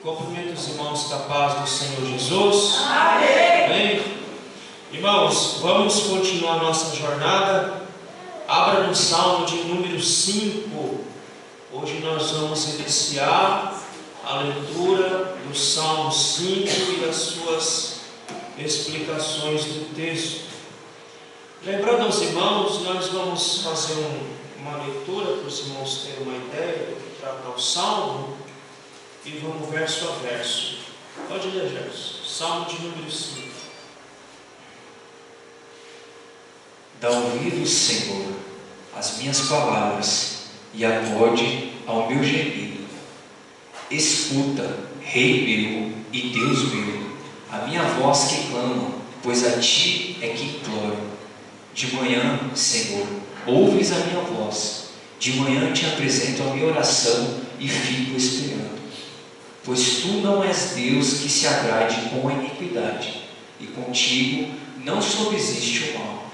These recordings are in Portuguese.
Cumprimento os irmãos com a paz do Senhor Jesus. Amém. Amém. Irmãos, vamos continuar nossa jornada. Abra no Salmo de número 5. Hoje nós vamos iniciar a leitura do Salmo 5 e as suas explicações do texto. Lembrando aos irmãos, nós vamos fazer uma leitura para os irmãos terem uma ideia do que trata o Salmo. E vamos verso a verso. Pode ler, Gerson. Salmo de número 5. Dá ouvidos, Senhor, às minhas palavras, e acorde ao meu gemido. Escuta, Rei meu e Deus meu, a minha voz que clama, pois a Ti é que imploro. De manhã, Senhor, ouves a minha voz. De manhã te apresento a minha oração e fico esperando. Pois Tu não és Deus que se agrade com a iniquidade, e contigo não subsiste o mal.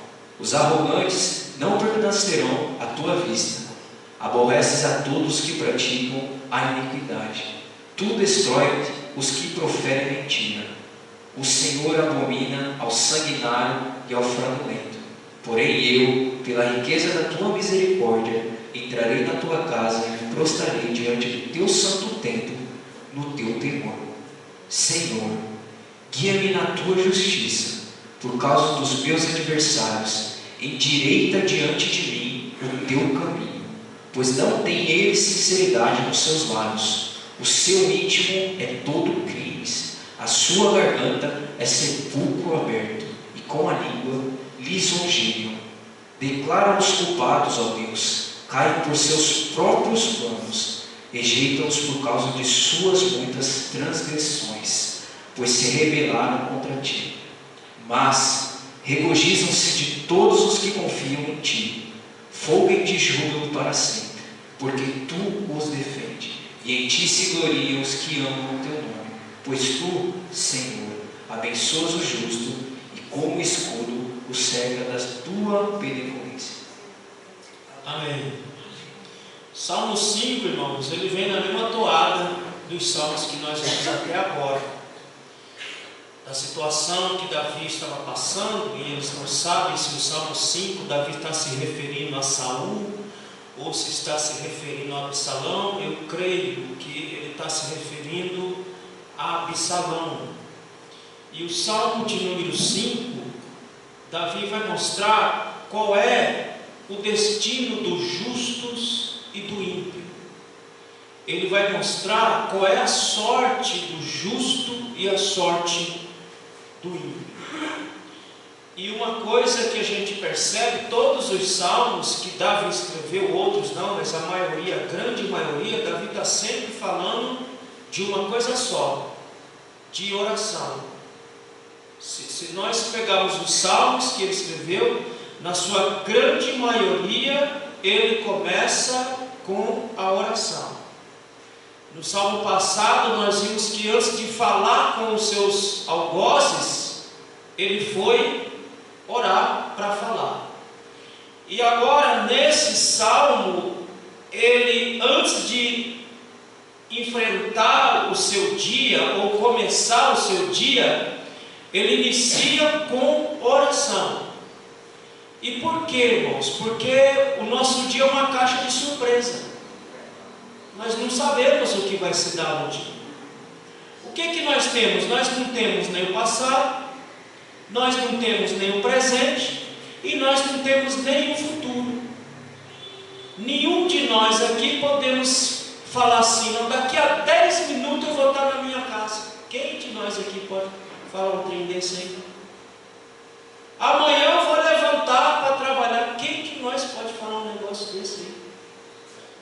Os arrogantes não permanecerão à Tua vista. Aborreces a todos que praticam a iniquidade. Tu destrói os que proferem mentira. O Senhor abomina ao sanguinário e ao fraudulento. Porém eu, pela riqueza da Tua misericórdia, entrarei na Tua casa e me prostrarei diante do Teu santo templo, no Teu temor. Senhor, guia-me na Tua justiça, por causa dos meus adversários. Endireita diante de mim o Teu caminho, pois não tem ele sinceridade nos seus lábios. O seu íntimo é todo crimes. A sua garganta é sepulcro aberto, e com a língua lisonjeiam. Declara os culpados, ó Deus, caem por seus próprios planos. Rejeita-os por causa de suas muitas transgressões, pois se rebelaram contra Ti. Mas regozijam-se de todos os que confiam em Ti. Folguem de júbilo para sempre, porque Tu os defende, e em Ti se gloriam os que amam o Teu nome. Pois Tu, Senhor, abençoas o justo, e como escudo o cerca da Tua benevolência. Amém. Salmo 5, irmãos, ele vem na mesma toada dos salmos que nós vimos até agora. Da situação que Davi estava passando, e eles não sabem se o Salmo 5, Davi está se referindo a Saul, ou se está se referindo a Absalão. Eu creio que ele está se referindo a Absalão. E o Salmo de número 5, Davi vai mostrar qual é o destino dos justos e do ímpio. Ele vai mostrar qual é a sorte do justo e a sorte do ímpio. E uma coisa que a gente percebe, todos os salmos que Davi escreveu, outros não, mas a maioria, a grande maioria, Davi está sempre falando de uma coisa só, de oração. Se nós pegarmos os salmos que ele escreveu, na sua grande maioria, ele começa com a oração. No salmo passado, nós vimos que antes de falar com os seus algozes, ele foi orar para falar. E agora, nesse salmo, ele, antes de enfrentar o seu dia, ou começar o seu dia, ele inicia com oração. E por quê, irmãos? Porque o nosso dia é uma caixa de surpresa. Nós não sabemos o que vai se dar no dia. O que nós temos? Nós não temos nem o passado, nós não temos nem o presente, e nós não temos nem o futuro. Nenhum de nós aqui podemos falar assim, não, daqui a 10 minutos eu vou estar na minha casa. Quem de nós aqui pode falar um trem desse aí? Amanhã eu vou levantar para trabalhar. Quem de nós pode falar um negócio desse aí?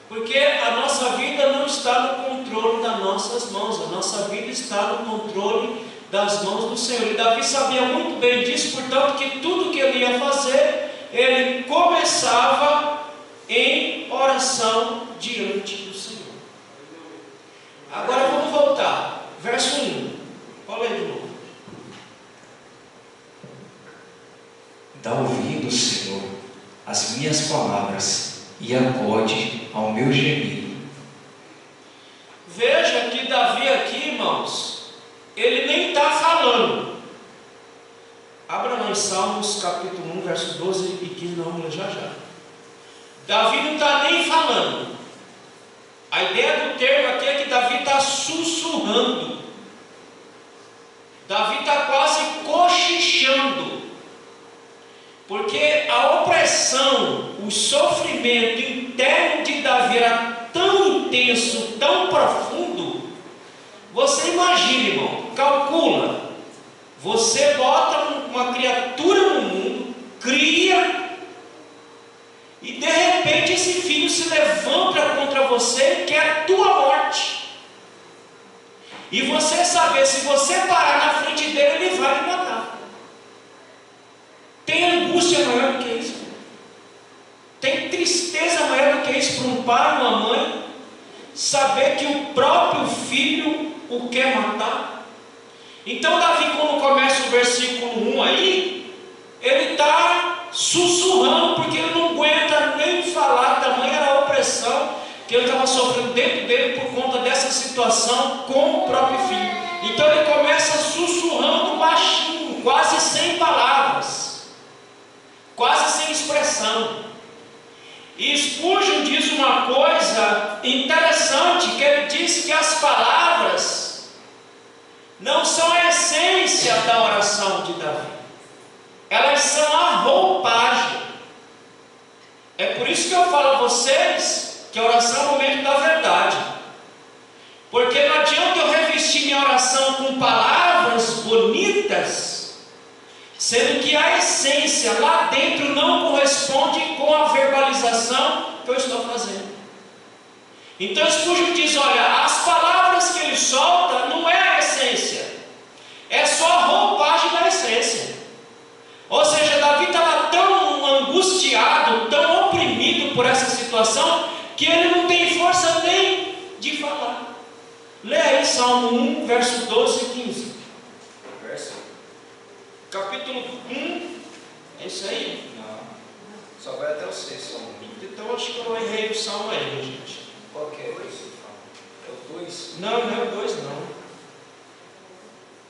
Porque a nossa vida não está no controle das nossas mãos. A nossa vida está no controle das mãos do Senhor. E Davi sabia muito bem disso, portanto que tudo que ele ia fazer, ele começava em oração diante do Senhor. Agora vamos voltar. Verso 1. Olha aí de novo. Dá ouvido, Senhor, às minhas palavras, e acode ao meu gemido. Veja que Davi aqui, irmão, falando. Abra lá em Salmos capítulo 1, verso 12 e 15, nós vamos ler já já. Davi não está nem falando. A ideia do termo aqui é que Davi está sussurrando. Davi está quase cochichando. Porque a opressão, o sofrimento interno de Davi era tão intenso, tão profundo. Você imagina, irmão, calcula. Você bota uma criatura no mundo, cria, e de repente esse filho se levanta contra você e quer a tua morte. E você saber, se você parar na frente dele, ele vai lhe matar. Tem angústia maior do que isso? Tem tristeza maior do que isso para um pai e uma mãe? Saber que o próprio filho o quer matar? Então Davi, quando começa o versículo 1 aí, ele está sussurrando, porque ele não aguenta nem falar, tamanha era a opressão que ele estava sofrendo dentro dele por conta dessa situação com o próprio filho. Então ele começa sussurrando baixinho, quase sem palavras, quase sem expressão. E Spurgeon diz uma coisa interessante, que ele diz que as palavras não são a essência da oração de Davi, elas são a roupagem. É por isso que eu falo a vocês que a oração é o momento da verdade, porque não adianta eu revestir minha oração com palavras bonitas, sendo que a essência lá dentro não corresponde com a verbalização que eu estou fazendo. Então Spurgeon diz, olha, as palavras que ele solta não é a essência, é só a roupagem da essência. Ou seja, Davi estava tão angustiado, tão oprimido por essa situação, que ele não tem força nem de falar. Lê aí Salmo 1, verso 12 e 15. Capítulo 1, é isso aí? Não, só vai até o 6, Salmo 1. Então acho que eu errei o salmo aí, minha gente. Qual que é esse? É o 2? Não é o 2 não.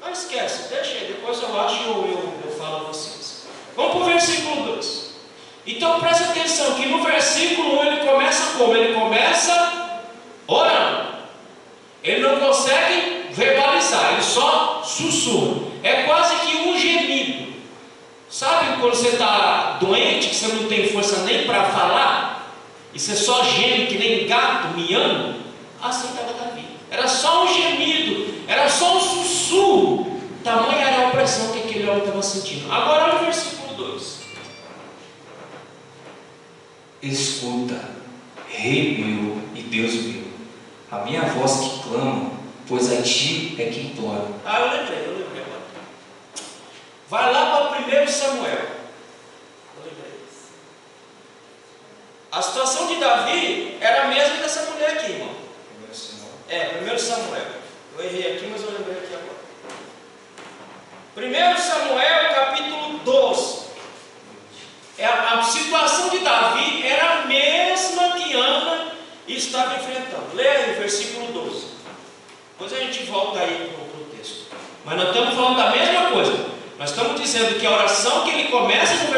Mas esquece, deixa aí, depois eu acho e eu falo a vocês. Vamos para o versículo 2. Então preste atenção que no versículo 1 ele começa como? Ele começa orando. Ele não consegue verbalizar, ele só sussurra. É quase que um gemido. Sabe quando você está doente, que você não tem força nem para falar, e você só geme que nem gato miando? Assim estava Davi. Era só um gemido, era só um sussurro. Tamanha era a opressão que aquele homem estava sentindo. Agora olha o versículo 2. Escuta, Rei meu e Deus meu, a minha voz que clama, pois a ti é que imploro. Ah, eu lembrei agora. Vai lá para 1 Samuel. Eu lembrei. A situação de Davi era a mesma dessa mulher aqui, irmão. 1 Samuel. É, 1 Samuel. Eu errei aqui, mas eu lembrei aqui agora. 1 Samuel, capítulo 12. A situação de Davi era a mesma que Ana estava enfrentando. Leia aí, versículo 12. Depois a gente volta aí para o texto. Mas nós estamos falando da mesma coisa. Nós estamos dizendo que a oração que ele começa do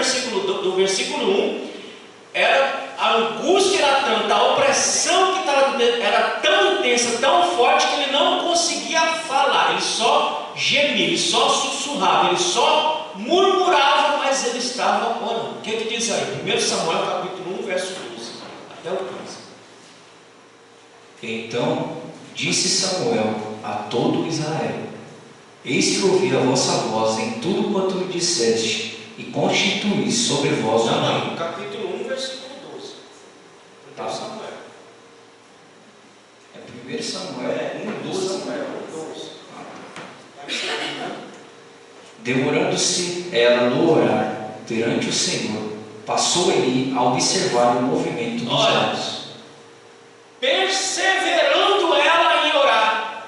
versículo 1, era a angústia era tanta, a opressão que estava era tão intensa, tão forte, que ele não conseguia falar, ele só gemia, ele só sussurrava, ele só murmurava, mas ele estava orando. O que ele diz aí? 1 Samuel capítulo 1, verso 12 até o 15. Então disse Samuel a todo Israel: Eis que ouvi a vossa voz em tudo quanto me disseste, e constituí sobre vós um rei. Não, capítulo 1, versículo 12. Tá. Samuel. É 1 Samuel 1, 12. Samuel 12. Demorando-se ela no orar perante o Senhor, passou ele a observar o movimento dos Olha. lábios. Perseverando ela em orar,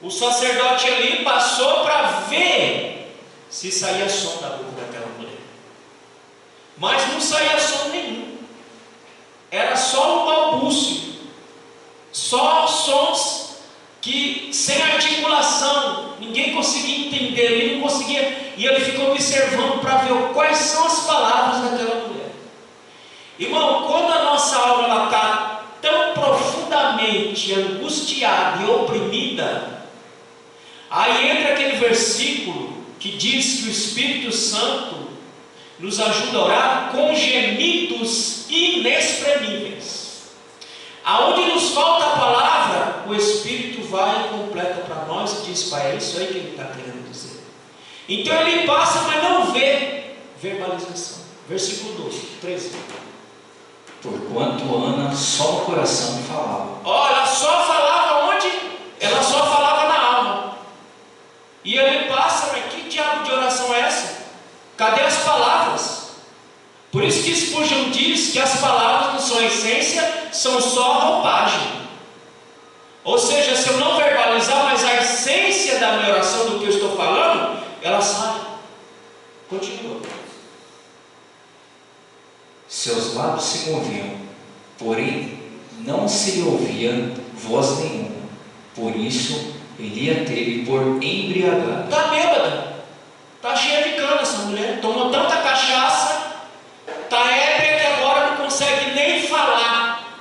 o sacerdote ali passou para ver se saía som da boca daquela mulher, mas não saía som nenhum, era só um balbúcio, só sons que sem articulação, ninguém conseguia entender, ele não conseguia, e ele ficou observando para ver quais são as palavras daquela mulher. Irmão, quando a nossa alma está tão profundamente angustiada e oprimida, aí entra aquele versículo que diz que o Espírito Santo nos ajuda a orar com gemidos inexprimíveis. Aonde nos falta a palavra, o Espírito vai e completa para nós e diz: Pai, é isso aí que ele está querendo dizer. Então ele passa, mas não vê verbalização. Versículo 12, 13. Porquanto Ana só no coração falava. Olha, ela só falava onde? Ela só falava na alma. E ele passa, mas que diabo de oração é essa? Cadê as palavras? Por isso que Spurgeon diz que as palavras não são a essência, são só a roupagem. Ou seja, se eu não verbalizar, mas a essência da minha oração, do que eu estou falando, ela sai. Continua. Seus lábios se moviam, porém não se lhe ouvia voz nenhuma. Por isso ele a teve por embriagada. Está bêbada. Está cheia de cana essa mulher. Tomou tanta cachaça. Está ébria que agora não consegue nem falar.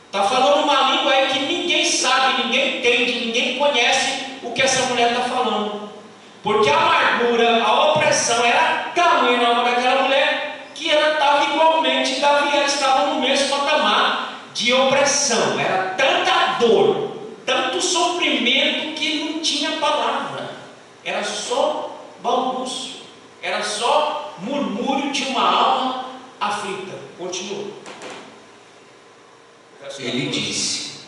Está falando uma língua aí que ninguém sabe, ninguém entende, ninguém conhece o que essa mulher está falando. Porque a amargura, a opressão era tamanha na alma daquela mulher que ela estava igualmente, Davi e ela estavam no mesmo patamar de opressão. Era tanta dor, tanto sofrimento que não tinha palavra. Era só balbucio, era só murmúrio de uma alma aflita. Continua. Ele disse: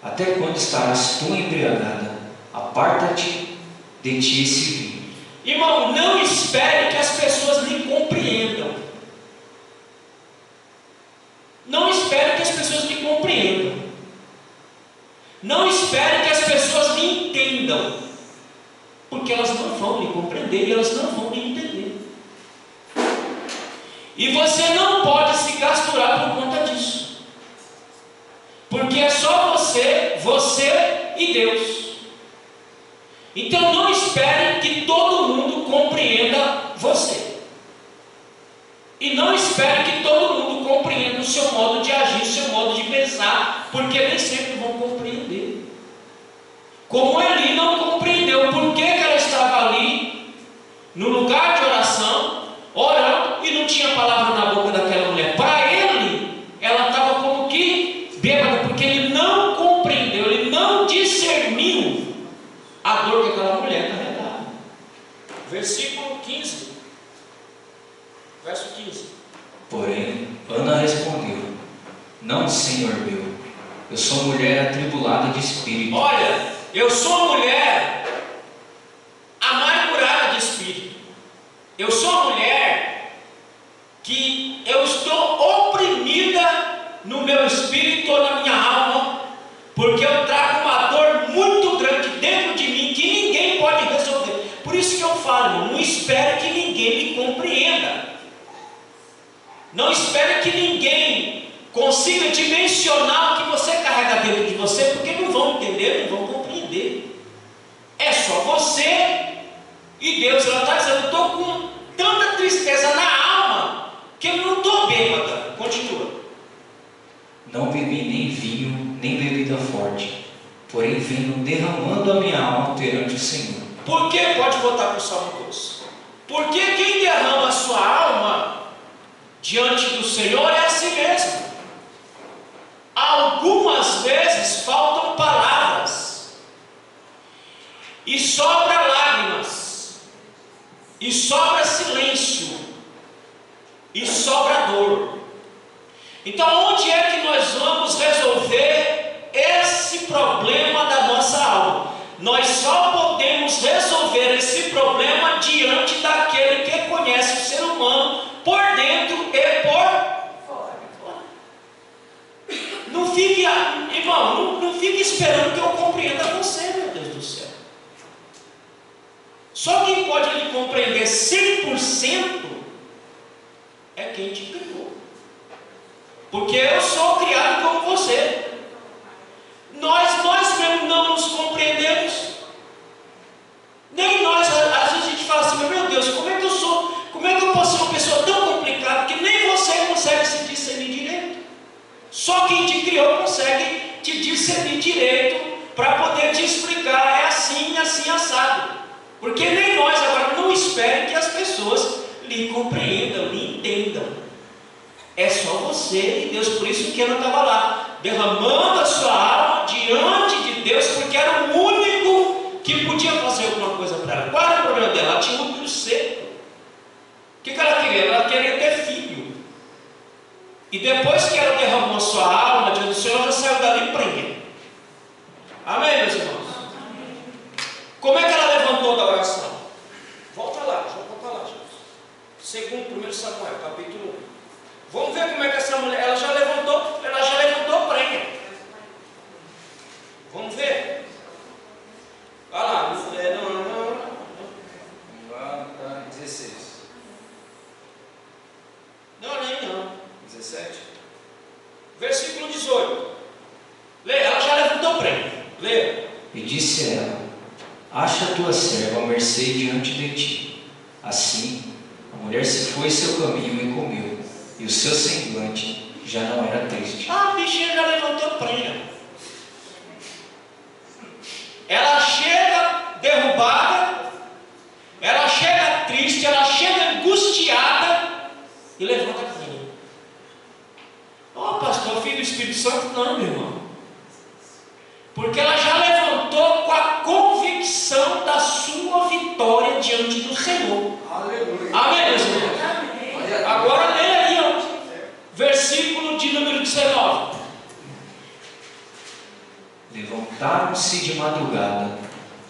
até quando estarás tu embriagada? Aparta-te de ti esse vinho. Irmão, não espere que as pessoas lhe compreendam. Não espere que as pessoas lhe compreendam. Não espere que as pessoas lhe entendam, porque elas não vão lhe compreender e elas não vão lhe entender. E você não pode se gasturar por conta disso, porque é só você e Deus. Então não espere que todo mundo compreenda você, e não espere que todo mundo compreenda o seu modo de agir, o seu modo de pensar, porque nem sempre vão compreender. Como Eli não compreendeu por que ela estava ali no lugar de oração, orando, e não tinha palavra na boca daquela mulher. Para ele, ela estava como que bêbada, porque ele não compreendeu, ele não discerniu a dor que aquela mulher carregava. Versículo 15. Verso 15. Porém, Ana respondeu: não, Senhor meu, eu sou mulher atribulada de espírito. Olha, eu sou uma mulher amargurada de espírito. Eu sou uma mulher que eu estou oprimida no meu espírito ou na minha alma, porque eu trago uma dor muito grande dentro de mim que ninguém pode resolver. Por isso que eu falo, irmão, não espere que ninguém me compreenda. Não espere que ninguém consiga dimensionar o que você carrega dentro de você, porque não vão entender, não vão compreender. É só você e Deus. Ela está dizendo: eu estou com tanta tristeza na alma que eu não estou bêbada. Continua. Não bebi nem vinho, nem bebida forte, porém venho derramando a minha alma perante o Senhor. Por que? Pode voltar para o Salmo 2. Porque quem derrama a sua alma diante do Senhor é a si mesmo. Algumas vezes faltam palavras, e sobra lágrimas, e sobra silêncio, e sobra dor. Então onde é que nós vamos resolver esse problema da nossa alma? Nós só podemos resolver esse problema diante daquele que conhece o ser humano por dentro e por fora. Não fique, irmão, não fique esperando que eu compreenda você, meu Deus do céu. Só quem pode lhe compreender 100% é quem te criou. Porque eu sou criado como você. Nós mesmos não nos compreendemos. assim, assado. Porque nem nós agora não esperem que as pessoas lhe compreendam, lhe entendam. É só você e Deus. Por isso que ela estava lá, derramando a sua alma diante de Deus, porque era o único que podia fazer alguma coisa para ela. Qual era o problema dela? Ela tinha um filho seco. O que ela queria? Ela queria ter filho. E depois que ela derramou a sua alma diante do Senhor, ela já saiu dali prenha. Amém, meus irmãos? Como é que ela levantou da oração? Volta lá, gente. 1 Samuel, capítulo 1. Vamos ver como é que essa mulher, ela já levantou prenha. Vamos ver? Olha lá, Lá está 16. Não. 17. Versículo 18. Lê, ela já levantou prenha. Lê. E disse ela: acha a tua serva a mercê diante de ti. Assim, a mulher se foi seu caminho e comeu, e o seu semblante já não era triste. A bichinha já levantou prenha. Ela chega derrubada, ela chega triste, ela chega angustiada e levanta a prenha. Ó, pastor, filho do Espírito Santo, não, meu irmão. Porque ela já levantou com a convicção da sua vitória diante do Senhor. Aleluia. Amém, meus irmãos? Agora lê aí, ó, versículo de número 19. Levantaram-se de madrugada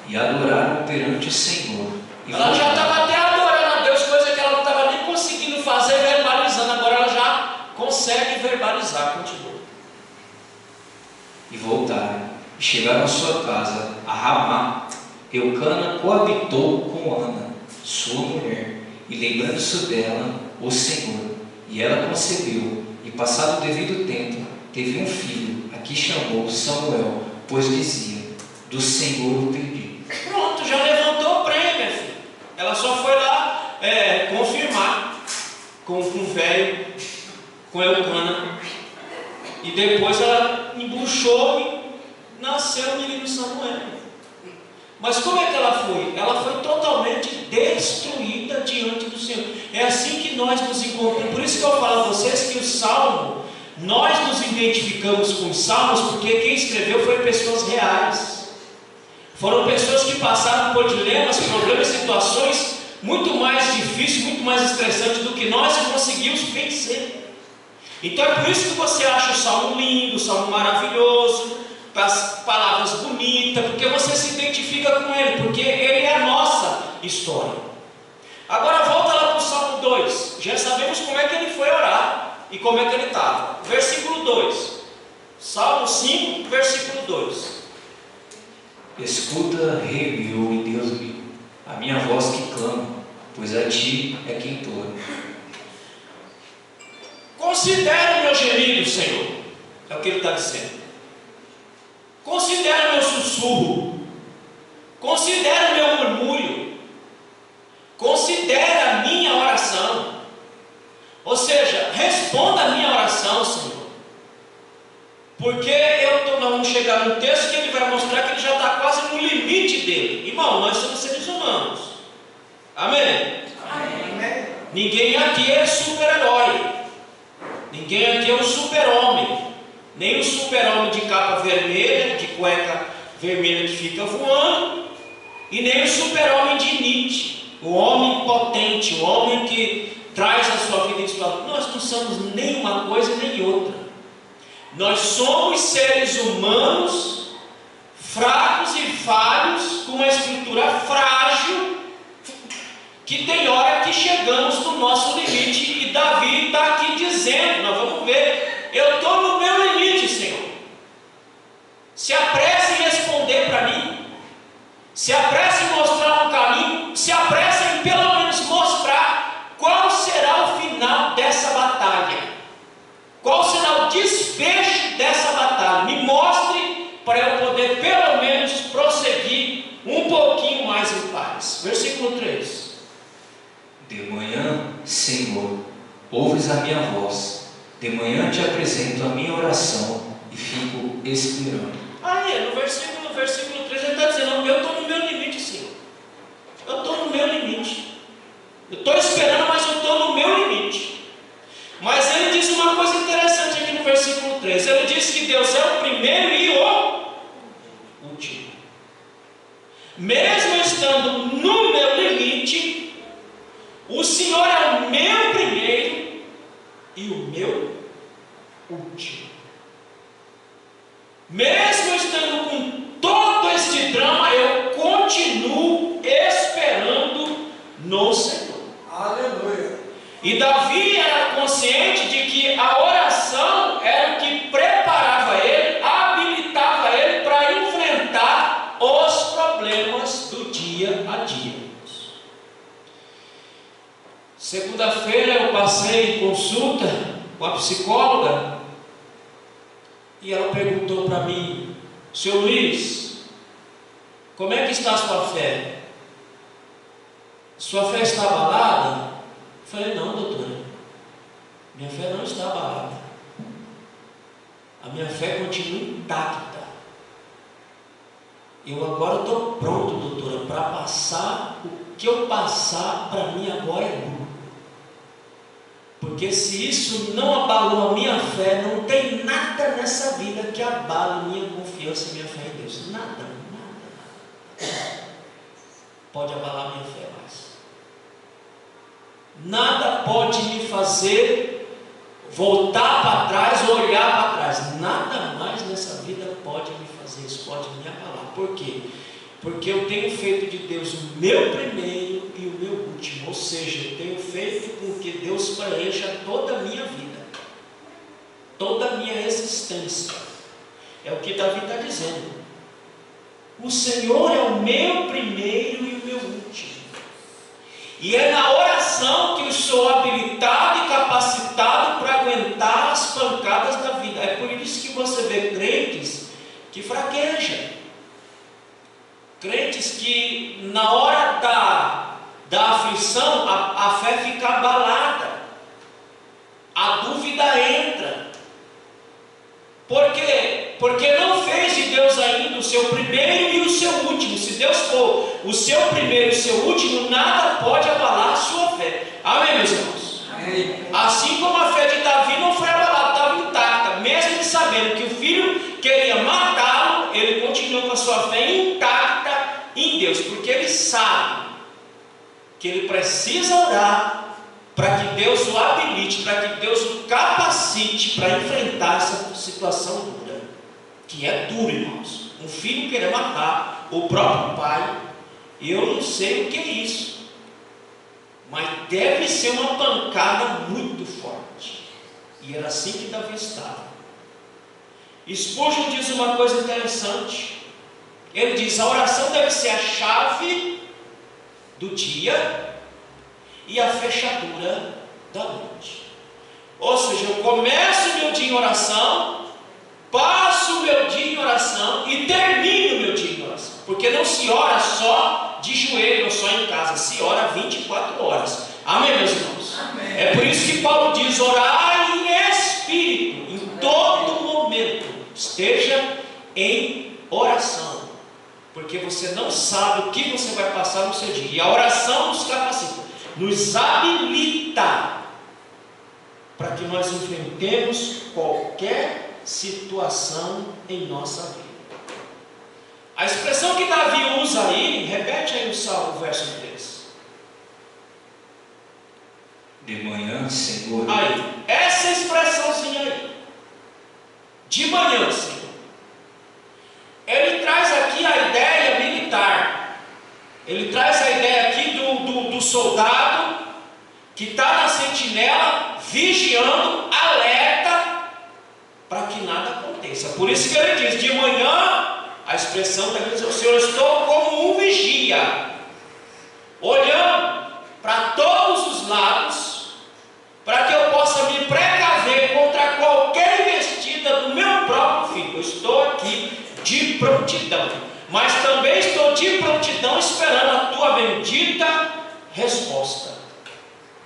e adoraram perante o Senhor. E Ela já voltaram. estava até adorando a Deus, coisa que ela não estava nem conseguindo fazer verbalizando. Agora ela já consegue verbalizar. Continua. E voltaram, e chegaram à sua casa, a Ramá. Eucana coabitou com Ana, sua mulher, e lembrando-se dela, o Senhor. E ela concebeu, e passado o devido tempo, teve um filho, a que chamou Samuel, pois dizia: do Senhor o pedi. Pronto, já levantou o prêmio, minha filha. Ela só foi lá confirmar com o velho, com Eucana. E depois ela embuchou e nasceu o menino Samuel. Mas como é que ela foi? Ela foi totalmente destruída diante do Senhor. É assim que nós nos encontramos. Por isso que eu falo a vocês que o Salmo, nós nos identificamos com os Salmos, porque quem escreveu foi pessoas reais. Foram pessoas que passaram por dilemas, problemas, situações muito mais difíceis, muito mais estressantes do que nós e conseguimos vencer. Então é por isso que você acha o Salmo lindo, o Salmo maravilhoso, as palavras bonitas, porque você se identifica com ele, porque ele é a nossa história. Agora volta lá para o Salmo 2. Já sabemos como é que ele foi orar e como é que ele estava. Versículo 2. Salmo 5, versículo 2. Escuta, rei meu e Deus meu, a minha voz que clama, pois a ti é quem imploro. Considera o meu gemido, Senhor. É o que ele está dizendo. Considera o meu sussurro. Considera o meu murmúrio. Considera a minha oração. Ou seja, responda a minha oração, Senhor. Porque nós vamos chegar num texto que ele vai mostrar que ele já está quase no limite dele. Irmão, nós somos seres humanos. Amém? Amém. Ninguém aqui é super-herói. Ninguém aqui é um super-homem. Nem o super-homem de capa vermelha, de cueca vermelha que fica voando. E nem o super-homem de Nietzsche. O homem potente, o homem que traz a sua vida espiritual. Nós não somos nem uma coisa nem outra. Nós somos seres humanos, fracos e falhos, com uma estrutura frágil, que tem hora que chegamos no nosso limite. E Davi está aqui dizendo, nós vamos ver, eu estou no meu limite, Senhor. Se apresse em responder para mim, se apresse em mostrar um caminho, se apresse em pelo menos mostrar qual será o final dessa batalha. Qual será o desfecho dessa batalha? Me mostre para eu poder pelo menos prosseguir um pouquinho mais em paz. Versículo 3. De manhã, Senhor, ouves a minha voz. De manhã te apresento a minha oração e fico esperando. Aí, no versículo 3 ele está dizendo, eu estou no meu limite. Eu estou esperando, mas eu estou no meu limite. Mas ele diz uma coisa interessante aqui no versículo 3. Ele diz que Deus é o primeiro e o último. Mesmo estando no meu limite, o Senhor é o meu primeiro e o meu último. Mesmo estando com todo este drama, eu continuo esperando no Senhor. Aleluia. E Davi era consciente de que a oração era o que preparava ele, habilitava ele para enfrentar os problemas do dia a dia. Segunda-feira eu passei em consulta com a psicóloga e ela perguntou para mim: Seu Luiz, como é que está a sua fé? Sua fé está abalada? Eu falei: não, doutora, minha fé não está abalada. A minha fé continua intacta. Eu agora estou pronto, doutora, para passar o que eu passar. Para mim agora é lucro. Porque se isso não abalou a minha fé, não tem nada nessa vida que abale minha confiança e minha fé em Deus. Nada. Pode abalar minha fé mais. Nada pode me fazer voltar para trás ou olhar para trás. Nada mais nessa vida pode me fazer isso, pode me abalar. Por quê? Porque eu tenho feito de Deus o meu primeiro e o meu último. Ou seja, eu tenho feito com que Deus preencha toda a minha vida, toda a minha existência. É o que Davi está dizendo. O Senhor é o meu primeiro e o meu último. E é na oração que eu sou habilitado e capacitado para aguentar as pancadas da vida. É por isso que você vê crentes que fraquejam. Crentes que na hora da aflição a fé fica abalada. A dúvida entra. Por quê? Porque não fez de Deus ainda o seu primeiro e o seu último. Se Deus for o seu primeiro e o seu último, nada pode abalar a sua fé. Amém, meus irmãos? Amém. Assim como a fé de Davi não foi abalada, estava intacta. Mesmo ele sabendo que o filho queria matá-lo, ele continuou com a sua fé intacta em Deus. Porque ele sabe que ele precisa orar para que Deus o habilite, para que Deus o capacite para enfrentar essa situação dura. Que é duro, irmãos. Um filho querer matar o próprio pai, eu não sei o que é isso, mas deve ser uma pancada muito forte. E era assim que Davi estava. Spurgeon diz uma coisa interessante. Ele diz: a oração deve ser a chave do dia e a fechadura da noite. Ou seja, eu começo o meu dia em oração, passo o meu dia em oração e termino o meu dia em oração. Porque não se ora só de joelho ou só em casa, se ora 24 horas. Amém, meus irmãos? Amém. É por isso que Paulo diz: orar em espírito, em todo momento, esteja em oração. Porque você não sabe o que você vai passar no seu dia. E a oração nos capacita, nos habilita para que nós enfrentemos qualquer situação em nossa vida. A expressão que Davi usa aí, repete aí o Salmo, verso 3. De manhã, Senhor. Aí, essa expressãozinha aí. De manhã, Senhor. Ele traz aqui a ideia militar. Ele traz a ideia aqui do soldado que está na sentinela, vigiando, alerta, para que nada aconteça. Por isso que ele diz: de manhã, a expressão está dizendo: Senhor, eu estou como um vigia, olhando para todos os lados, para que eu possa me precaver contra qualquer investida do meu próprio filho. Eu estou aqui de prontidão, mas também estou de prontidão esperando a tua bendita resposta.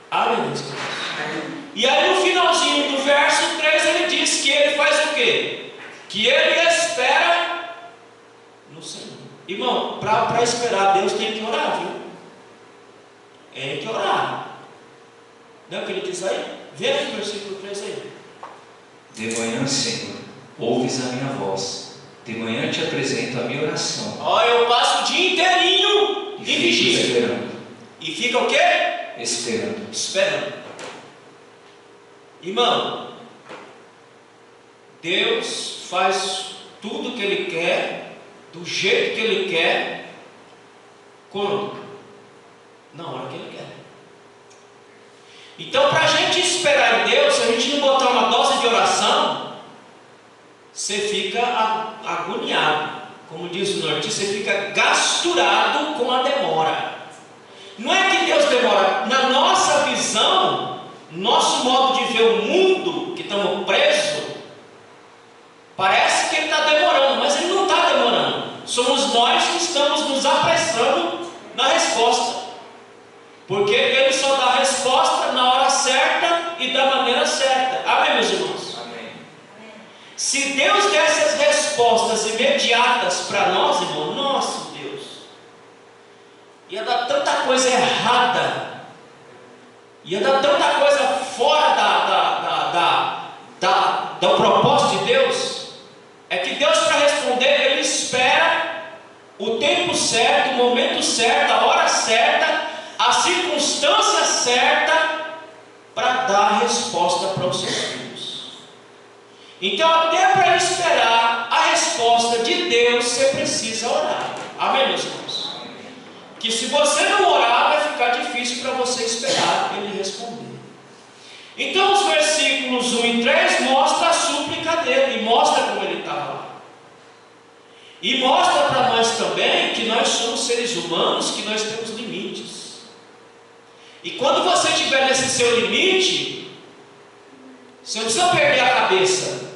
Amém. E aí no finalzinho do verso 3 ele diz que ele faz o quê? Que ele espera no Senhor. Irmão, para esperar Deus tem que orar, viu? Tem que orar. Não é o que ele diz aí? Vê aí o versículo 3 aí. De manhã, Senhor, ouves a minha voz. De manhã te apresento a minha oração. Ó, eu passo o dia inteirinho em fico vigília. esperando. E fica o quê? Esperando. Esperando. Irmão, Deus faz tudo o que Ele quer, do jeito que Ele quer, quando? Na hora que Ele quer. Então, para a gente esperar em Deus, se a gente não botar uma dose de oração, você fica agoniado. Como diz o norte, você fica gasturado com a demora. Não é que Deus demora. Na nossa visão, nosso modo de ver o mundo, que estamos presos, parece que Ele está demorando, mas Ele não está demorando. Somos nós que estamos nos apressando na resposta. Porque Ele só dá a resposta na hora certa e da maneira certa. Amém, meus irmãos? Amém. Se Deus desse as respostas imediatas para nós, irmão, nosso Deus, ia dar tanta coisa errada, ia dar tanta coisa fora do propósito de Deus. É que Deus, para responder, Ele espera o tempo certo, o momento certo, a hora certa, a circunstância certa para dar a resposta para os seus filhos. Então, até para esperar a resposta de Deus, você precisa orar. Amém, meus irmãos? Que se você não orar, vai ficar difícil para você esperar Ele responder. Então, os versículos 1 e 3 mostram a súplica dele, e mostra como ele estava lá. E mostra para nós também que nós somos seres humanos, que nós temos limites. E quando você estiver nesse seu limite, você não precisa perder a cabeça,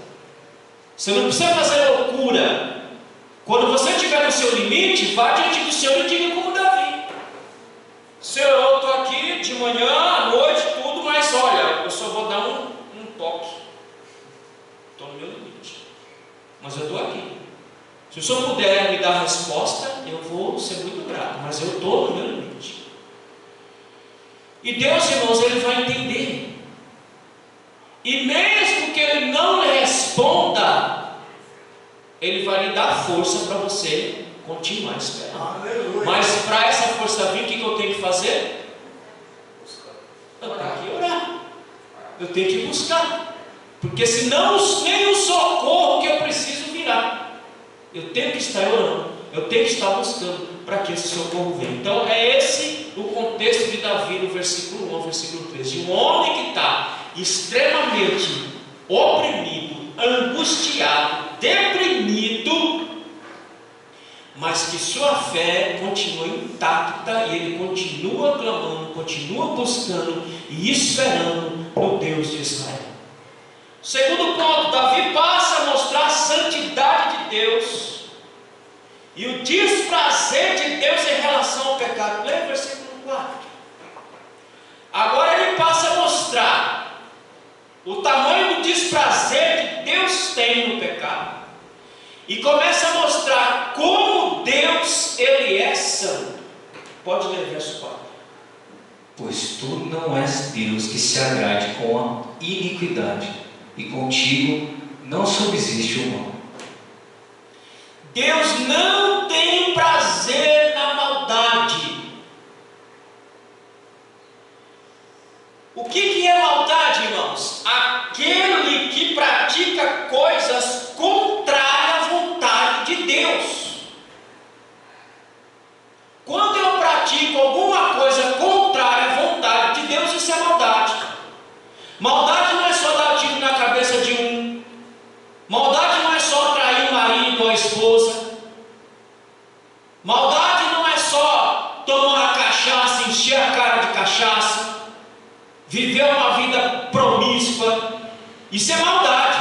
você não precisa fazer loucura. Quando você estiver no seu limite, vá diante do Senhor e diga como Davi: Senhor, eu estou aqui de manhã, à noite, tudo, mas olha, eu só vou dar um toque. Estou no meu limite, mas eu estou aqui. Se o Senhor puder me dar a resposta, eu vou ser muito grato, mas eu estou no meu limite. E Deus, irmãos, Ele vai entender. E mesmo que Ele não lhe responda, Ele vai lhe dar força para você continuar esperando. Aleluia. Mas para essa força vir, o que eu tenho que fazer? Eu tenho que orar. Eu tenho que buscar. Porque senão nem o socorro que eu preciso virá. Eu tenho que estar orando. Eu tenho que estar buscando para que esse socorro venha. Então é esse o contexto de Davi no versículo 1 ao versículo 3. De um homem que está extremamente oprimido, angustiado, deprimido, mas que sua fé continua intacta e ele continua clamando, continua buscando e esperando no Deus de Israel. Segundo ponto, Davi passa a mostrar a santidade de Deus e o desprazer de Deus em relação ao pecado. Leia o versículo 4. Agora ele passa a mostrar o tamanho do desprazer que Deus tem no pecado. E começa a mostrar como Deus, Ele é santo. Pode ler o verso 4. Pois tu não és Deus que se agrade com a iniquidade, e contigo não subsiste o mal. Deus não tem prazer na maldade. O que é maldade, irmãos? Aquele que pratica coisas contrárias à vontade de Deus. Quando eu pratico alguma coisa contrária à vontade de Deus, isso é maldade. Maldade não é só dar tiro na cabeça de um. Maldade não é só trair o marido ou a esposa. Maldade não é só tomar uma cachaça, encher a cara de cachaça, viver uma vida promíscua. Isso é maldade.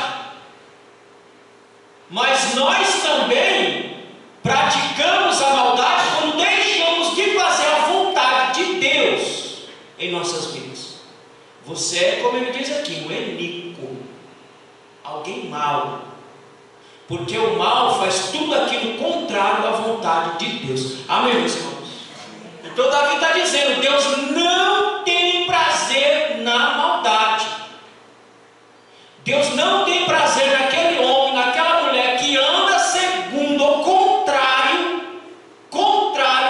Mas nós também praticamos a maldade quando deixamos de fazer a vontade de Deus em nossas vidas. Você é, como ele diz aqui, um iníquo, alguém mau, porque o mal faz tudo aquilo contrário à vontade de Deus. Amém, meus irmãos? Então Davi está dizendo, Deus não tem prazer na maldade. Deus não tem prazer naquele homem, naquela mulher que anda segundo ou contrário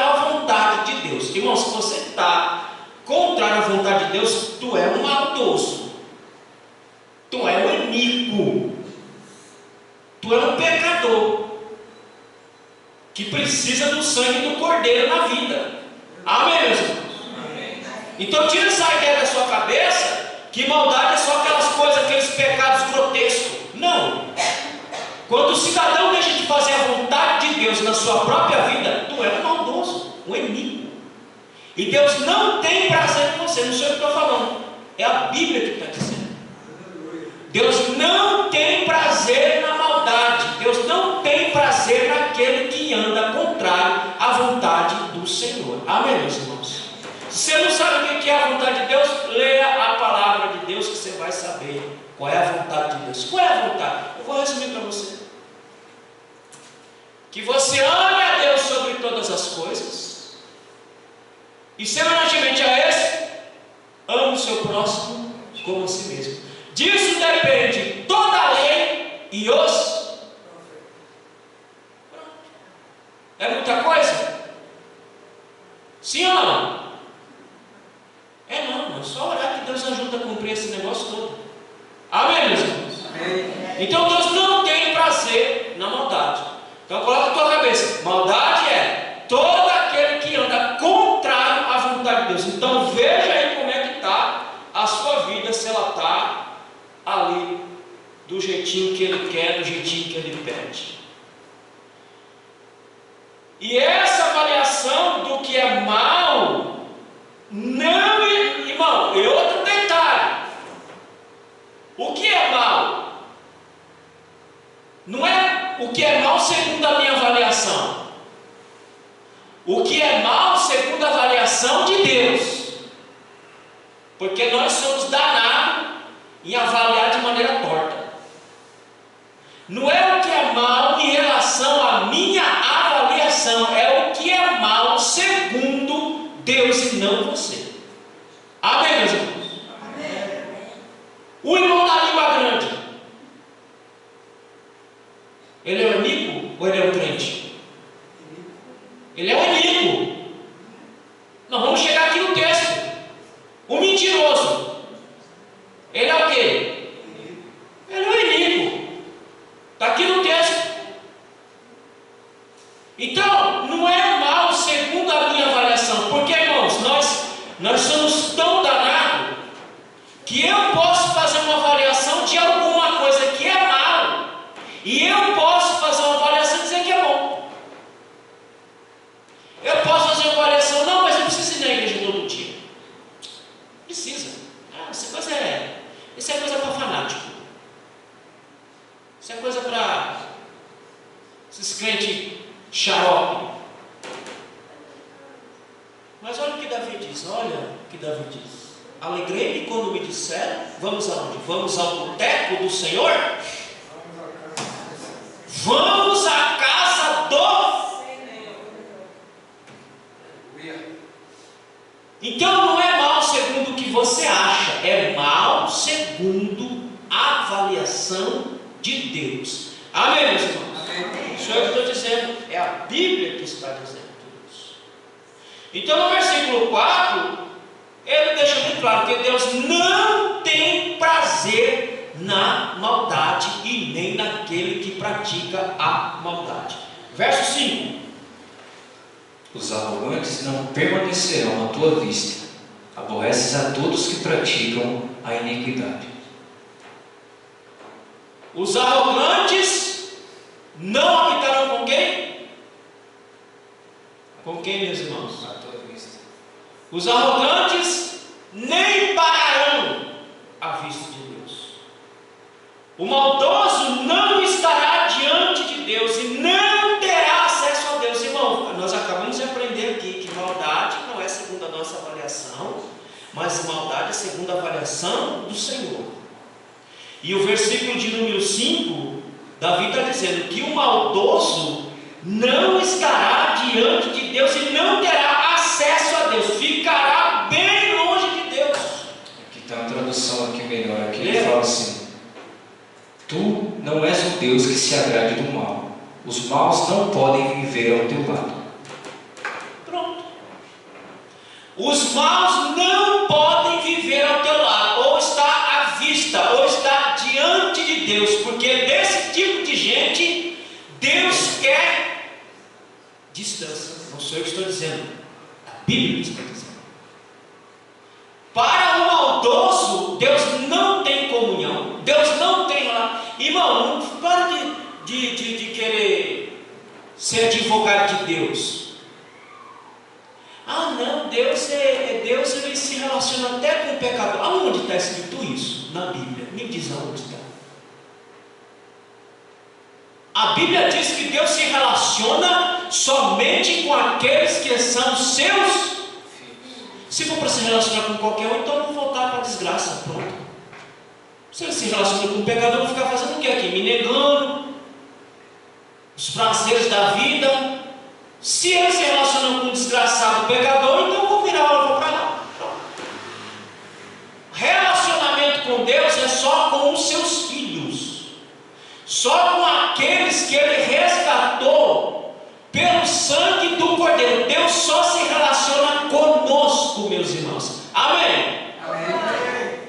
à vontade de Deus. Irmão, se você está contrário à vontade de Deus, tu é um maldoso, tu é um iníquo, tu é um pecador que precisa do sangue do Cordeiro na vida. Amém, meus irmãos? Então tira essa ideia da sua cabeça que maldade é só aquelas coisas, aqueles pecados grotescos. Não. Quando o cidadão deixa de fazer a vontade de Deus na sua própria vida, tu é um maldoso, um iníquo. E Deus não tem prazer em você. Não sei o que estou falando, é a Bíblia que está dizendo. Deus não tem prazer na maldade. Deus não tem prazer naquele que anda contrário à vontade do Senhor. Amém, meus irmãos? Se você não sabe o que é a vontade de Deus, leia a palavra de Deus que você vai saber qual é a vontade de Deus. Qual é a vontade? Eu vou resumir para você. Que você ame a Deus sobre todas as coisas, e semelhantemente a esse, ame o seu próximo como a si mesmo. Disso depende toda a lei e os... É muita coisa? Sim ou não? É não, é só orar que Deus ajuda a cumprir esse negócio todo. Amém, meus irmãos? Amém. Então Deus não tem prazer na maldade. Então coloca na tua cabeça, maldade é todo aquele que anda contrário à vontade de Deus. Então veja aí como é que está a sua vida, se ela está ali do jeitinho que Ele quer, do jeitinho que Ele pede. E essa avaliação do que é mal, não, irmão, e outro detalhe, o que é mal? Não é o que é mal segundo a minha avaliação. O que é mal segundo a avaliação de Deus. Porque nós somos danados em avaliar de maneira torta. Não é o que é mal em relação à minha avaliação, é o que é mal segundo Deus e não você. Amém, meus irmãos? Amém. O irmão da língua grande, ele é um iníquo ou ele é um crente? Ele é um iníquo. Nós vamos chegar aqui no texto. O mentiroso, ele é o quê? Ele é um iníquo. Está aqui no texto. Então, não é mal segundo a minha avaliação. Porque, irmãos, nós somos tão danados que eu posso fazer uma avaliação de alguma coisa que é mal, e eu posso fazer uma avaliação e dizer que é bom. Eu posso fazer uma avaliação, não, mas eu preciso ir na igreja todo dia. Precisa. Isso é coisa para fanático. Isso é coisa para esses crentes xarope. Mas olha o que Davi diz. Olha o que Davi diz. Alegrei-me quando me disseram, vamos aonde? Vamos ao boteco do Senhor? Vamos à casa do Senhor. Então não é mal segundo o que você acha, é mal segundo a avaliação de Deus. Amém, meus irmãos? Amém. Isso é o que eu estou dizendo, é a Bíblia que está dizendo tudo isso. Então no versículo 4, ele deixa muito claro que Deus não tem prazer na maldade e nem naquele que pratica a maldade. Verso 5. Os arrogantes não permanecerão à tua vista. Aborreces a todos que praticam a iniquidade. Os arrogantes não habitarão com quem? Com quem, meus irmãos? À tua vista. Os arrogantes nem pararão à vista de Deus. O maldoso não estará diante de Deus e não terá acesso a Deus. Irmão, nós acabamos de aprender aqui que maldade não é segundo a nossa avaliação, mas maldade é segundo a avaliação do Senhor. E o versículo de número 5, Davi está dizendo que o maldoso não estará diante de Deus e não terá acesso a Deus, ficará bem longe de Deus. Aqui está uma tradução aqui melhor. Aqui ele fala assim: tu não és um Deus que se agrade do mal. Os maus não podem viver ao teu lado. Pronto. Os maus não podem viver ao teu lado, ou está à vista, ou está diante de Deus, porque desse tipo de gente, Deus quer distância. Não sou eu que estou dizendo, a Bíblia está dizendo. Para o maldoso, Deus não tem comunhão, Deus não tem lá. Irmão, não para de querer ser advogado de Deus. Ah não, Deus ele se relaciona até com o pecador. Aonde está escrito isso na Bíblia? Me diz aonde está. A Bíblia diz que Deus se relaciona somente com aqueles que são seus filhos. Se for para se relacionar com qualquer um, então vamos voltar para a desgraça, pronto. Se ele se relaciona com o pecador, eu vou ficar fazendo o que aqui? Me negando os prazeres da vida. Se ele se relaciona com um desgraçado pecador, então eu vou virar, eu vou para lá. Relacionamento com Deus é só com os seus filhos, só com aqueles que ele resgatou pelo sangue do Cordeiro. Deus só se relaciona conosco, meus irmãos. Amém? Amém.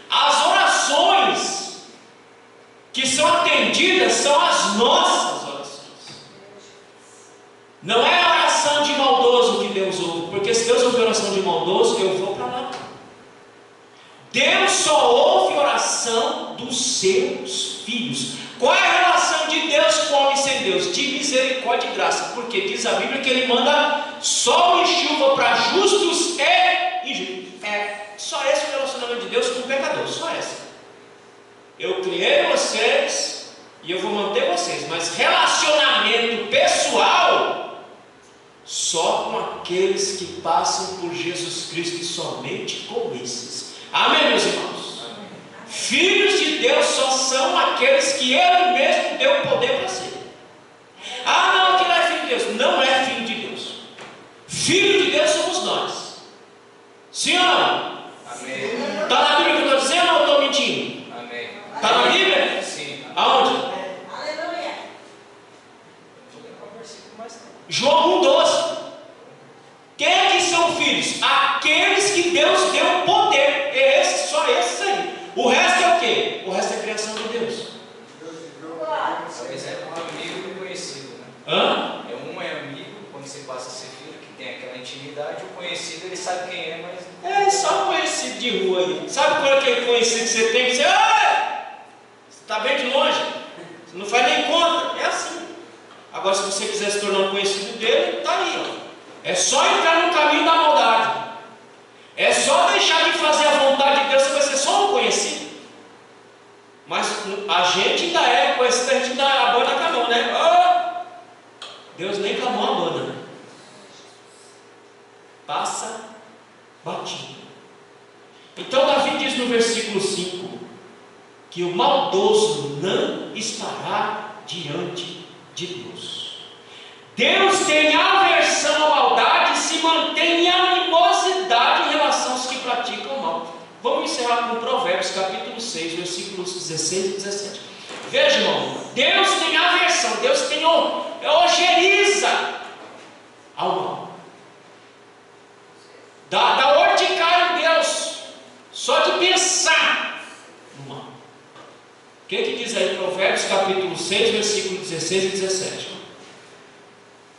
As orações que são atendidas são as nossas orações. Não é a oração de maldoso que Deus ouve, porque se Deus ouve a oração de maldoso, eu vou para lá. Deus só ouve a oração dos seus filhos. Qual é a relação de Deus com o homem sem Deus? De misericórdia e graça, porque diz a Bíblia que Ele manda sol e chuva para justos e injustos. É só esse o relacionamento de Deus com o pecador, só esse. Eu criei vocês e eu vou manter vocês, mas relacionamento pessoal só com aqueles que passam por Jesus Cristo e somente com esses. Amém, meus irmãos? Amém. Filhos de Deus só são aqueles que Ele mesmo deu poder para ser. Ah, não, que não é filho de Deus. Não é filho de Deus. Filho de Deus somos nós. Sim ou não? Amém. Está na Bíblia que eu estou dizendo ou eu estou mentindo? Amém. Está na Bíblia? Sim. Aonde? Aleluia. João 1,12. Quem é que são filhos? Aqueles que Deus deu poder. Só esses aí. O resto é o quê? O resto é criação de Deus. Talvez é um amigo e conhecido, né? Hã? Um é amigo, quando você passa a ser filho, que tem aquela intimidade. O conhecido, ele sabe quem é, mas... É só conhecido de rua aí. Sabe qual é aquele conhecido que você tem? Você está bem de longe. Você não faz nem conta. É assim. Agora, se você quiser se tornar um conhecido dele, está aí, ó. É só entrar no caminho da maldade. É só deixar de fazer a vontade de Deus, você vai ser só um conhecido. Mas a gente ainda é conhecido, a gente ainda abana com a mão, né? Oh! Deus nem com a mão abana. Passa batido. Então Davi diz no versículo 5 que o maldoso não estará diante de Deus. Deus tem aversão à maldade e se mantém em animosidade em relação aos que praticam o mal. Vamos encerrar com Provérbios capítulo 6, versículos 16 e 17. Veja, irmão, Deus tem aversão, Deus tem ojeriza ao mal. Dá urticária em Deus, só de pensar no mal. O que diz aí Provérbios capítulo 6, versículos 16 e 17?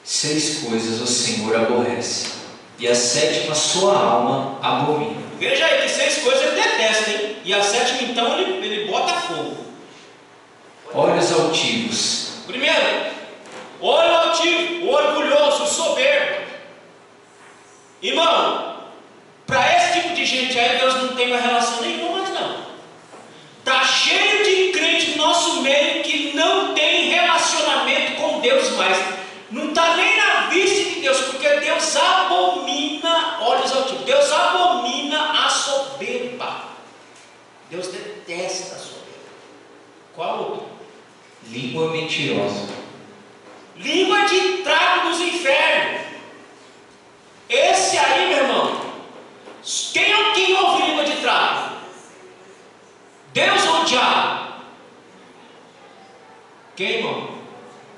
6 coisas o Senhor aborrece, e a 7ª sua alma abomina. Veja aí que 6 coisas ele detesta, hein? E a 7ª então ele bota fogo. Olhos altivos. Primeiro, olho altivo, o orgulhoso, o soberbo. Irmão, para esse tipo de gente aí, Deus não tem mais relação nenhuma, mas não. Está cheio de crente no nosso meio que não tem relacionamento com Deus mais. Não está nem na vista de Deus, porque Deus abomina olhos altivos. Deus abomina a soberba. Deus detesta a soberba. Qual outro? Língua mentirosa. Língua de trago dos infernos. Esse aí, meu irmão,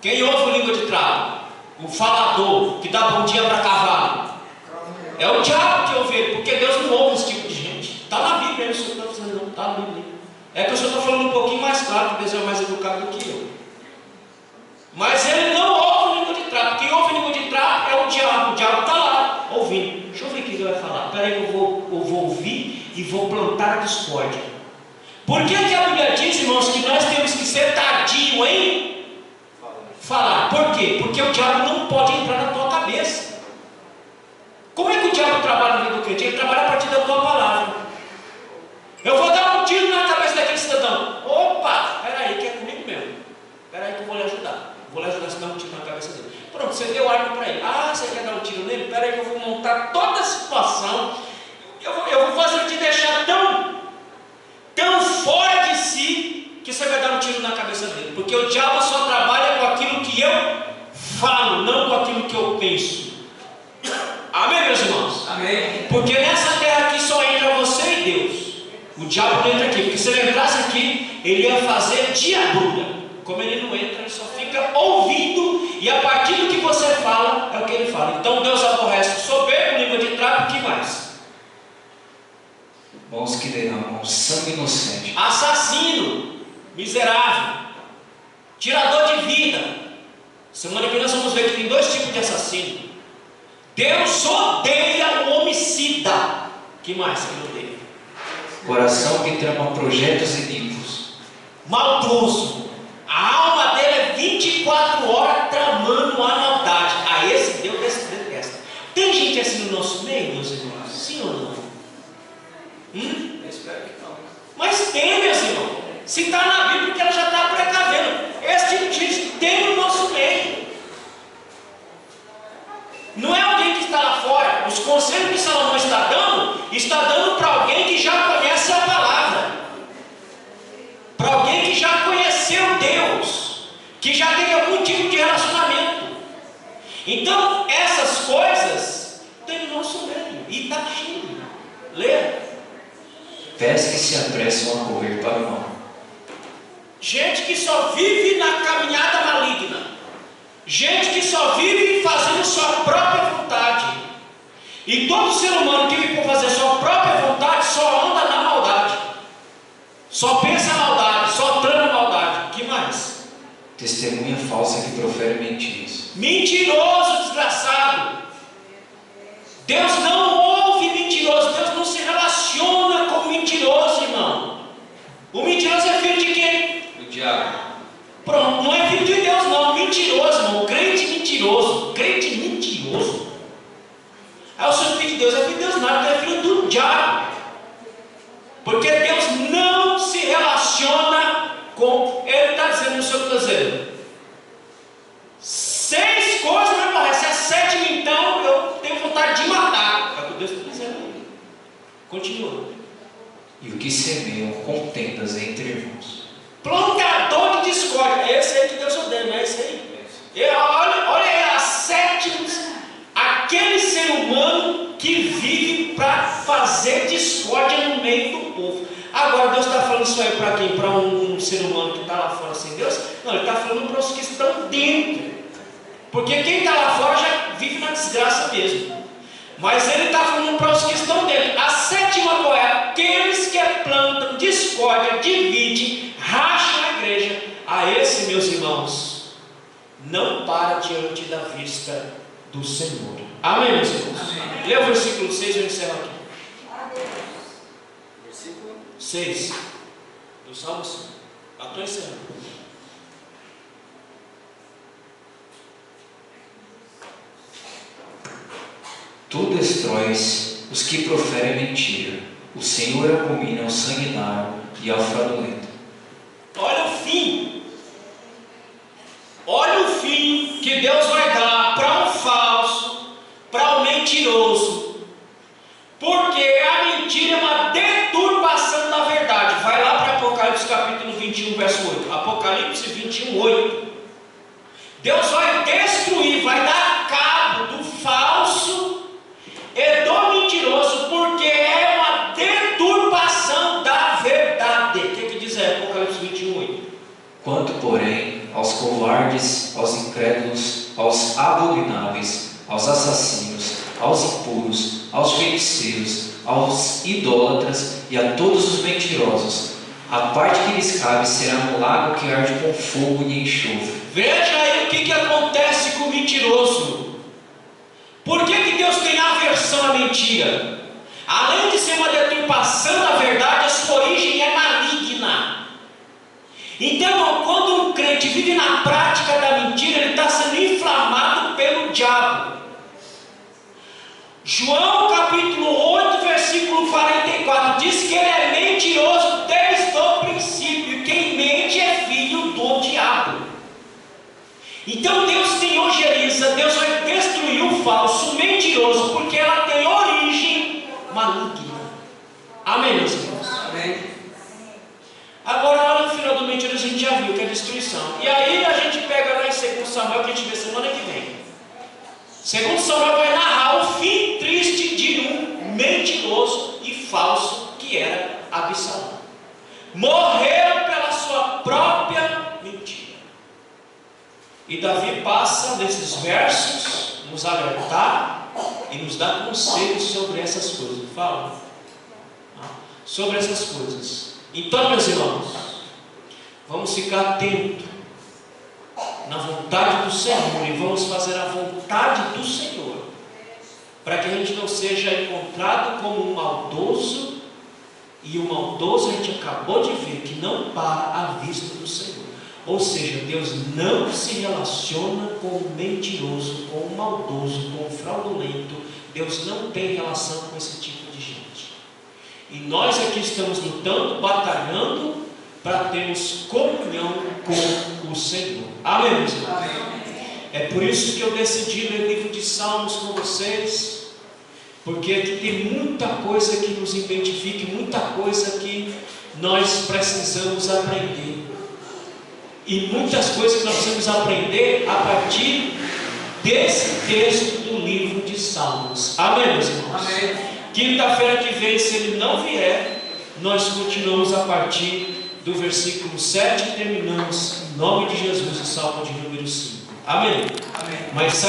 Quem ouve língua de trapo? O falador, que dá bom dia para cavalo. É o diabo que ouve ele, porque Deus não ouve esse tipo de gente. Está na Bíblia, isso não está dizendo, não, está na Bíblia. É que eu só estou falando um pouquinho mais claro, porque Deus é mais educado do que eu. Mas ele não ouve língua de trapo. Quem ouve língua de trapo é o diabo está lá, ouvindo. Deixa eu ver o que ele vai falar. Espera aí, eu vou ouvir e vou plantar a discórdia. Por que a Bíblia diz, irmãos, que nós temos que ser tardio em falar? Por quê? Porque o diabo não pode entrar na tua cabeça. Como é que o diabo trabalha na vida do crente? Ele trabalha a partir da tua palavra. Eu vou dar um tiro na cabeça daquele cidadão. Opa, peraí, que é comigo mesmo. Peraí que eu vou lhe ajudar. Vou lhe ajudar a dar um tiro na cabeça dele. Pronto, você deu arma para ele. Ah, você quer dar um tiro nele? Peraí que eu vou montar toda a situação. Eu vou fazer ele te deixar tão fora de si, que você vai dar um tiro na cabeça dele. Porque o diabo só trabalha com aquilo que eu falo, não com aquilo que eu penso. Amém, meus irmãos? Amém. Porque nessa terra aqui só entra você e Deus. O diabo não entra aqui, porque se ele entrasse aqui, ele ia fazer diabrulha. Como ele não entra, ele só fica ouvindo, e a partir do que você fala, é o que ele fala. Então Deus aborrece o soberbo, língua de trapo, o que mais? Mãos que derramam sangue inocente. Assassino, miserável, tirador de vida. Semana que vem nós vamos ver que tem dois tipos de assassino. Deus odeia o homicida. Que mais que ele odeia? Coração que trama projetos iníquos. Maldoso. A alma dele é 24 horas tramando a maldade. A esse Deus detesta. Tem gente assim no nosso meio, meus irmãos? Sim ou não? Eu espero que não. Mas tem, meus irmãos. Se está na Bíblia, porque ela já está precavendo. Esse tipo de gente tem no nosso meio. Não é alguém que está lá fora. Os conselhos que Salomão está dando para alguém que já conhece a palavra. Para alguém que já conheceu Deus. Que já teve algum tipo de relacionamento. Então, essas coisas tem no nosso meio. E está cheio. Lê. Pés que se apressam a correr para o mal. Gente que só vive na caminhada maligna. Gente que só vive fazendo sua própria vontade. E todo ser humano que vive por fazer sua própria vontade só anda na maldade. Só pensa na maldade, só trama maldade. O que mais? Testemunha falsa que profere mentiras. Mentiroso, desgraçado. Deus não ouve mentiroso. Deus não se relaciona com mentiroso, irmão. O mentiroso é filho de quem? Do diabo. Pronto, não é filho de Deus não, mentiroso, irmão, crente mentiroso. Aí o seu filho de Deus é filho de Deus nada, é filho do diabo. Porque Deus não se relaciona com, ele está dizendo no seu cruzeiro, 6 coisas me aborrecem, a 7ª então eu tenho vontade de matar. É o que Deus está dizendo. Continua. E o que semeiam contendas entre irmãos. Plantador de discórdia. Esse aí que Deus odeia, não é esse aí? Olha aí a 7ª. Aquele ser humano que vive para fazer discórdia no meio do povo. Agora Deus está falando isso aí para quem? Para um ser humano que está lá fora sem Deus? Não, ele está falando para os que estão dentro. Porque quem está lá fora já vive na desgraça mesmo. Mas ele está falando para os que estão dentro. A 7ª qual é? Aqueles que plantam discórdia, dividem, racham a igreja. A esse, meus irmãos, não para diante da vista do Senhor. Amém, meus irmãos? Lê o versículo 6 e eu encerro aqui. Versículo 6 do Salmo 5. Estou encerrando. Tu destróis os que proferem mentira. O Senhor abomina ao sanguinário e ao fraudulento. Olha o fim. Olha o fim que Deus vai dar para um falso, para um mentiroso. Porque a mentira é uma deturpação da verdade. Vai lá para Apocalipse capítulo 21, verso 8. Apocalipse 21, 8. Deus vai destruir, vai dar cabo do falso e do mentiroso, porque é uma deturpação da verdade. O que diz aí Apocalipse 21, 8? Quanto, porém, aos covardes covardes, aos incrédulos, aos abomináveis, aos assassinos, aos impuros, aos feiticeiros, aos idólatras e a todos os mentirosos. A parte que lhes cabe será no lago que arde com fogo e enxofre. Veja aí o que acontece com o mentiroso. Por que Deus tem aversão à mentira? Além de ser uma deturpação da verdade, a sua origem é maligna. Então, quando um crente vive na prática da mentira, ele está sendo inflamado pelo diabo. João capítulo 8, versículo 44 diz que ele é mentiroso desde o princípio, e quem mente é filho do diabo. Então Deus tem ojeriza, Deus vai destruir o falso, o mentiroso, porque ela tem origem maligna. Amém, meus irmãos? Amém. Agora, lá no final do mentiroso, a gente já viu que é destruição. E aí a gente pega lá em 2 Samuel, que a gente vê semana que vem. 2 Samuel vai narrar o fim triste de um mentiroso e falso que era Absalão. Morreu pela sua própria mentira. E Davi passa nesses versos nos alertar e nos dar conselhos sobre essas coisas. Fala sobre essas coisas. Então, meus irmãos, vamos ficar atentos na vontade do Senhor e vamos fazer a vontade do Senhor, para que a gente não seja encontrado como um maldoso, e o maldoso a gente acabou de ver que não para à vista do Senhor. Ou seja, Deus não se relaciona com o mentiroso, com o maldoso, com o fraudulento. Deus não tem relação com esse tipo de gente. E nós aqui estamos lutando, batalhando para termos comunhão com o Senhor. Amém, meus irmãos? É por isso que eu decidi ler o livro de Salmos com vocês, porque aqui tem muita coisa que nos identifica, muita coisa que nós precisamos aprender. E muitas coisas que nós precisamos aprender a partir desse texto do livro de Salmos. Amém, meus irmãos? Amém. Quinta-feira que vem, se ele não vier, nós continuamos a partir do versículo 7 e terminamos, em nome de Jesus, o Salmo de número 5. Amém? Amém. Mas